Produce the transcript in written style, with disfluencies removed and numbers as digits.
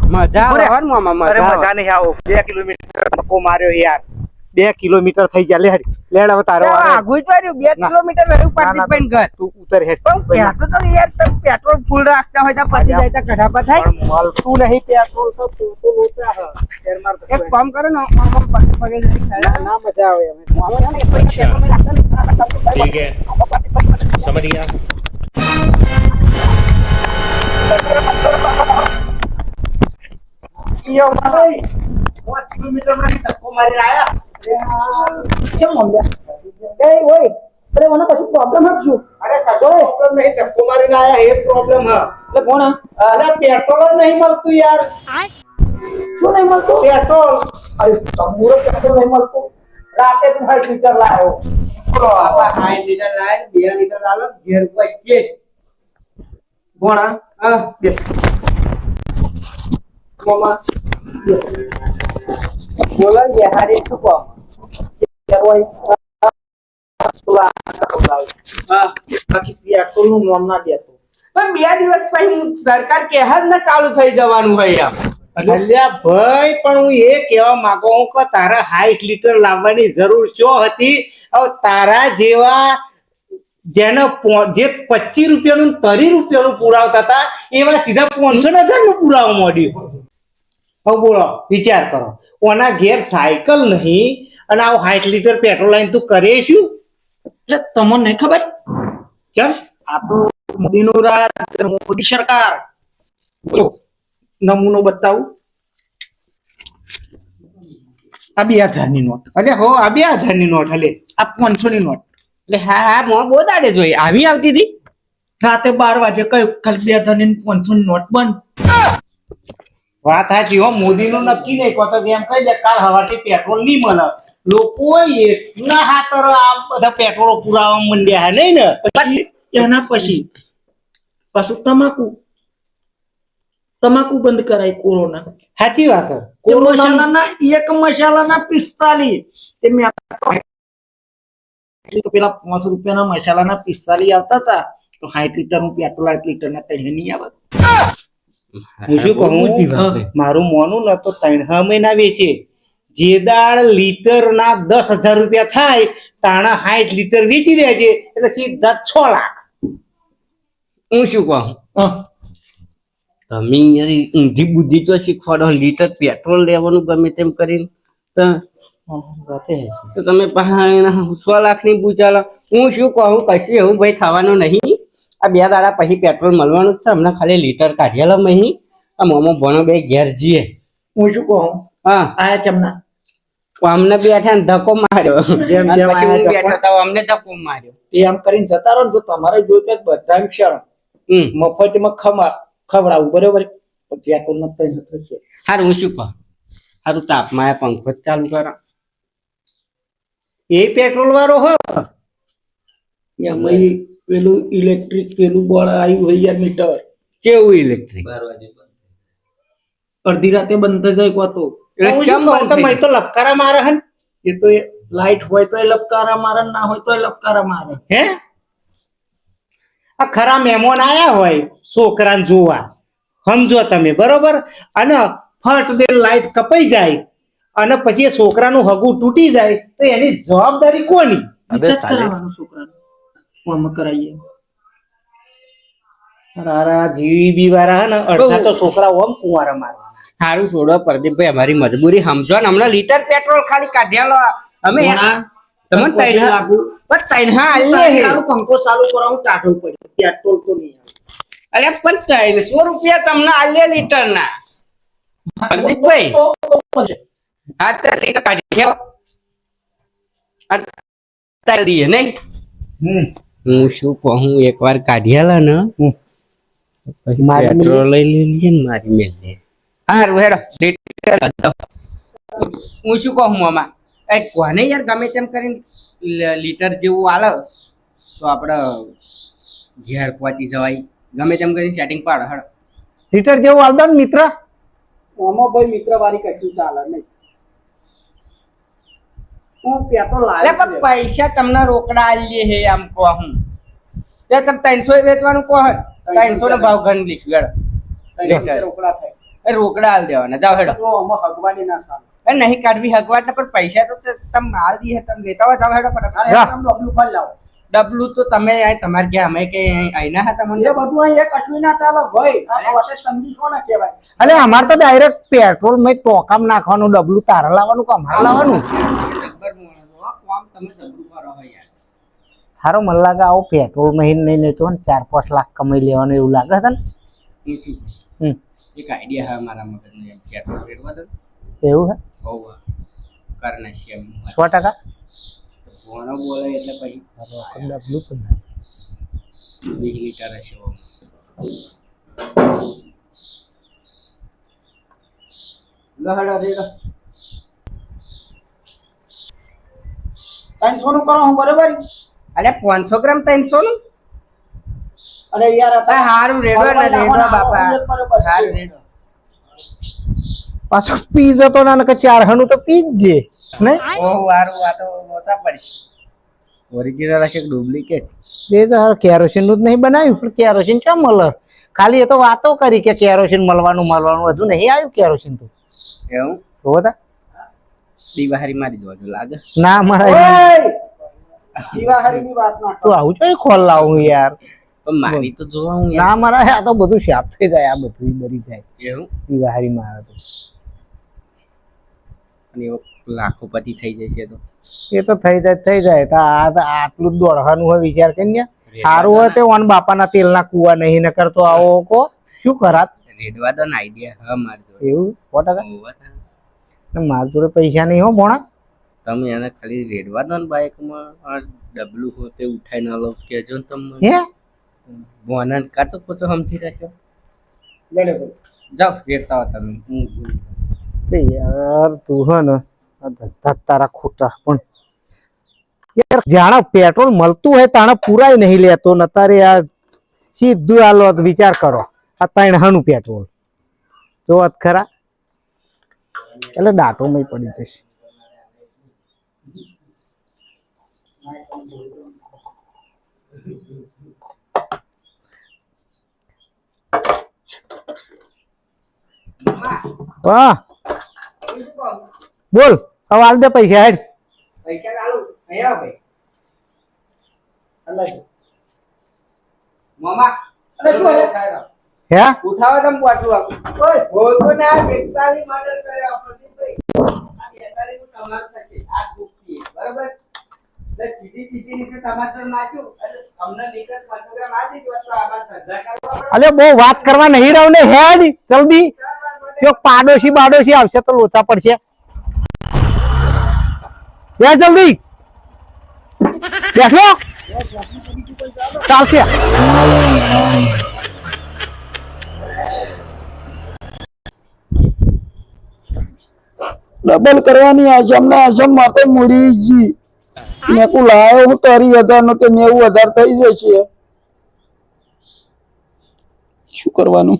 મજા આવે મામા અરે મજા નહીં આવો 2 કિલોમીટર ધક્કો માર્યો યાર 2 કિલોમીટર થઈ ગયા લેડ હવે તારો આગું જ પડ્યું 2 કિલોમીટર રહ્યું પાટી ઘર તું ઉતર હેડ કહેતો તો યાર તમે પેટ્રોલ ફૂલ રાખતા હોય તો પછી જાય તો કઢાપા થાય પણ મળતું નહીં પેટ્રોલ તો તું તો લોચા હ શેર માર એક કામ કરો ને પગે ના મજા આવે અમે ठीक है समझ गया યો ભાઈ 5 કિલોમીટર માં ધક્કો મારી આયા કેમ મમ્મી એ ઓય અરે મને કશું પ્રોબ્લેમ હશે અરે કશો પ્રોબ્લેમ નહીં ધક્કો મારીને આયા એ પ્રોબ્લેમ હ એટલે કોણ અરે પેટ્રોલ જ નહીં મળતું યાર શું નહીં મળતું પેટ્રોલ અરે તમુરો પેટ્રોલ નહીં મળતું રાતે તું 60 લીટર લાવ્યો બાપા 60 લીટર લાય 2 લીટર લાલો ઘેર પચે ભોણા હા બે મામા બોલો ને હારી શું કહો ઓય હા બાકી પેટ્રોલ નું નામ ના દેતો પણ 2 દિવસ પછી સરકાર કહે જ ને ચાલુ થઈ જવાનું હોય યાર અલ્યા ભાઈ પણ હું એ કહેવા માંગુ હું કે તારા 60 લીટર લાવવાની જરૂર ચો હતી હવે તારા જેવા જેને જે 25 રૂપિયાનું 30 રૂપિયાનું પુરાવતા હતા એવા સીધા 500,000 નું પુરાવા માંડ્યું હવે બોલો વિચાર કરો ઓના ઘેર સાયકલ નહીં અને આવું 60 લીટર પેટ્રોલ લાઈન તું કરે શું એટલે તમને નહીં ખબર ચમ આપણું મોદીનું રાજ મોદી સરકાર બોલો નમૂનો બતાવું આ 2000 ની નોટ અરે હો આ 2000 ની નોટ હલે આ 500 ની નોટ એટલે હા હા મો બહુ દાડે જોઈ આવી આવતી હતી રાતે 12 વાગે કયું ખાલી 2000 ની 500 ની નોટ બંધ વાત સાચી હો મોદીનું નક્કી નહીં કહો તો એમ કહી દે કાલ હવારથી પેટ્રોલ નહીં મળે લોકો એટલા હાથર આ બધા પેટ્રોલ પુરાવા માંડ્યા હે નહીં ને એના પછી પાછું તમાકુ બંધ કરાય કોરોના સાચી વાત મસાલાના એક મસાલાના 45 તે મેં તો પેલા 5 રૂપિયાના મસાલાના 45 આવતા હતા તો 60 લીટર નું પેટ્રોલ 8 લીટર ના તળે નહીં આવે હું શું કહું મારું મોનું ન તો 3 મહિના વેચે જે દાળ લીટર ના 10,000 રૂપિયા થાય તાણા 60 લીટર વેચી દેજે એટલે સીધા 6 લાખ હું શું કહું તમે યાર ઊંધી બુદ્ધિ તો શીખવાડો લીટર પેટ્રોલ લેવાનું ગમે તેમ કરીને તો તમે 100 લાખની પૂછાલો હું શું કહું કશું એવું ભાઈ થવાનું નહીં આ 2 દાડા પછી પેટ્રોલ મળવાનું જ છે હમણાં ખાલી લીટર કાઢેલા નહીં આ મોમો ભણો બે ઘેર જઈએ હું શું કહું હા આયા ચમના અમને બેઠા ને ધક્કો માર્યો જેમ અને જેમ પછી હું આયા બેઠો તો અમને ધક્કો માર્યો એમ કરીને જતા રહો ને તો તમારે જોઈતું હોય બધા શરમ મફતમાં ખવડાવું બરોબર પેટ્રોલ ન થશે હારું હું શું કહું હારું તાપમાં પંખો ચાલુ કરો એ પેટ્રોલ વાળો હો એમાં પેલું ઇલેક્ટ્રિક પેલું બળ આવ્યું હોય યાર મીટર કેવું ઇલેક્ટ્રિક અડધી રાતે બંધ થઈ જાય કોતો હું શું કહું તો મેં તો લપકારા મારે હન એ તો લાઈટ હોય તો એ લપકારા મારે ના હોય તો એ લપકારા મારે હે આ ખરા મહેમાન આયા હોય છોકરાને જોવા સમજો તમે બરોબર અને ફટ દે લાઈટ કપાઈ જાય અને પછી એ છોકરાનું હગું તૂટી જાય તો એની જવાબદારી કોની રિચાર્જ કરાવવાનું છોકરાને ફોર્મ કરાવીએ રારા જીબી વાળા હે ને અડધા તો છોકરા ઓમ કુંવારા મારવા સારું છોડો પ્રદીપભાઈ અમારી મજબૂરી સમજો ને હમણાં લીટર પેટ્રોલ ખાલી કાઢ્યાલો અમે તમને તૈન હા પંખો ચાલુ કરાવું ટાઢું પડ્યું પેટ્રોલ તો નહીં અરે પણ 300 રૂપિયા તમને આલે લીટર ના પ્રદીપભાઈ હા તો લીટર કાઢ્યો અત્યારે દઈએ નહીં હું શું કહું એકવાર કાઢ્યાલા ને પેટ્રોલ લઈ લઈએ ને મારી મેલ લે હારું હેડો હું શું કહું મામા એ કોને યાર ગમે તેમ કરીને લીટર જેવું આલે તો આપણે ઘેર પહોંચી જવાય ગમે તેમ કરીને સેટિંગ પાડ હડ લીટર જેવું આવતા ને મિત્ર આમાં ભાઈ મિત્ર વાળી કશું ચાલે નહીં હું પેટ્રોલ અરે લાવ્યો પણ પૈસા તમને રોકડા આલીએ હે આમ કહું તે તમે 300 વેચવાનું કહો 300 નો ભાવ ગણ લીધું હેડો રોકડા થાય એ રોકડા હાલ દેવાના જાઓ હેડો તો આમાં હગવાની ના સાલ એ નહીં કાઢવી હગવાટ ને પણ પૈસા તો તમે હાલ દીએ તમે લેતા હોય જાઓ હેડો ફટાફટ. અરે જા. તમે ડબલું ફાલ લાવો ડબલું તો તમે તમારે ક્યાં અમે કે આઈના હતા એ મને બધું અહીં એક અચવી ના ચાલે ભાઈ આ સોટે સમજી છો ને કહેવાય અલે અમાર તો ડાયરેક્ટ પેટ્રોલ મેં ટોકામ નાખવાનું ડબલું તારે લાવવાનું કે અમારે લાવવાનું જબ્બર માણસ હો, કોમ તમે ડબલું કરો હો યાર. હારો મને લાગે આવો પેટ્રોલ મહિન નહીં તો 4-5 લાખ કમાઈ લેવાનું એવું લાગે છે ને હું શું હમ એક આઈડિયા હે મારા મગજમાં એમ પેટ્રોલ રેડવા દો એવું હે બહુ કર નાખીએ એમ 100%. ફોનો બોલે એટલે પછી ડબલું પણ ના. 20 લીટર હશે ઓ. લો હેડો રેડો 300 નું કરો હું બરોબર અલે 500 ગ્રામ 300 નું અરે યાર આ હારું રેડો ને રેડો બાપા બરોબર હારું રેડો પાછો પી જતો ના કે 4 તો પી જ જે નહીં ઓ હારું આ તો મોટા પડશે ઓરિજિનલ હશે ડુપ્લિકેટ એ તો કેરોસીન નું જ નહીં બનાવ્યું પણ કેરોસીન ક્યાં મળે ખાલી એ તો વાતો કરી કે કેરોસીન મળવાનું હજુ નહીં આવ્યું કેરોસીન તો એવું જોવો તા દિવાહરી મારી દો લાગે ના મારા ઓય દિવાહરીની વાત ના તું આવું છો ખોલ લાવું યાર પણ મારી તો જોવા હું ના મારા આ તો બધું શાપ થઈ જાય આ બધું બરી જાય એવું દિવાહરી મારે તો અને એવો લાખોપતિ થઈ જશે તો એ તો થઈ જાય તો આટલું જ દોડવાનું હોય વિચાર કરીને સારું હોય તે ઓન બાપાના તેલના કુવા નહીં ન કરતો આવો કો શું કરાત રેડવા દો ને આઈડિયા હા માર જો એવું 100%. હોવા તા. માર જોડે પૈસા નહીં હો ભોણા તમે એને ખાલી રેડવા દો ને બાઇકમાં આ ડબલું હોતે ઉઠાઈ ના લો કેજો ને તમે હે ભોના કાચો પોચો સમજી રહેશો લડે ભાઈ જાઓ રેડતા હો તમે તે યાર તું હે ને આ ધંધા તારા ખોટા પણ યાર જાણે પેટ્રોલ મળતું હોય તાણે પૂરાય નહીં લેતો ને તારે આ સીધું આલો વિચાર કરો આ 300 પેટ્રોલ જોවත් ખરા એટલે દાટો મય પડી જશે વાહ બોલ હવે આલ દે પૈસા હેડ પૈસા લાલું અહીંયા ભાઈ અલ્લાહ મામા અરે શું હે? હે ઉઠાવો તમે બોટલું આપો ઓય બોલતો ને આ 42 મોડેલ કર્યો પ્રદીપભાઈ આ 42 નું તમારું થશે આ બુકથી બરાબર એટલે સીધી રીતે ટમાટર નાખ્યું એટલે અમને લીટર 500 ગ્રામ આ દીધું તો આમાં ધંધા કરવા પડે અલે બહુ વાત કરવા નહીં રહું ને હેડ જલ્દી જો પાડોશી આવશે તો લોચા પડશે લે જલ્દી બેઠો ચાલશે ડબલ કરવાની આજમ ના આજમ માટે મૂડી જી મેં કુ લાયો હું 30,000 નો કે 90,000 થઈ જશે શું કરવાનું